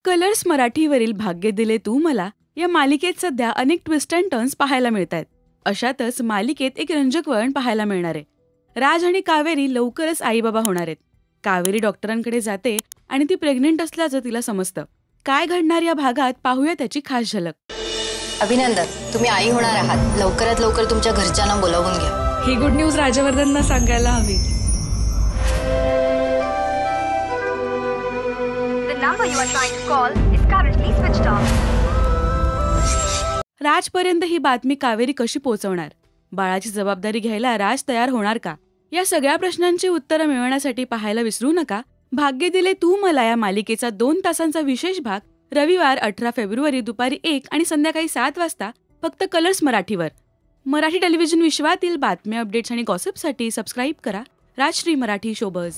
Colours मराठीवरील भाग्य दिले तू मला या मालिकेत सध्या अनेक ट्विस्ट अँड टर्न्स पाहायला मिळत आहेत. अशातच मालिकेत एक रंजक वळण पाहायला मिळणार आहे. राज आणि कावेरी लवकरच आईबाबा होणार आहेत. कावेरी डॉक्टरांकडे जाते आणि ती प्रेग्नेंट असल्याचं तिला समजतं. काय घडणार या भागात पाहूया त्याची खास झलक. अभिनंदन, तुम्ही आई होणार आहात. लवकरात लवकर तुमच्या घरच्यांना बोलावून घ्या. ही गुड न्यूज राजवर्धनना सांगायला हवी. राजपर्यंत ही बातमी कावेरी कशी पोहोचवणार? बाळाची जबाबदारी घ्यायला राज तयार होणार का? या सगळ्या प्रश्नांची उत्तरं मिळवण्यासाठी पाहायला विसरू नका भाग्य दिले तू मला या मालिकेचा 2 तासांचा विशेष भाग रविवार 18 फेब्रुवारी दुपारी 1 आणि संध्याकाळी 7 वाजता फक्त कलर्स मराठीवर. मराठी टेलिव्हिजन विश्वातील बातम्या, अपडेट्स आणि गॉसिपसाठी सबस्क्राईब करा राजश्री मराठी शोबज.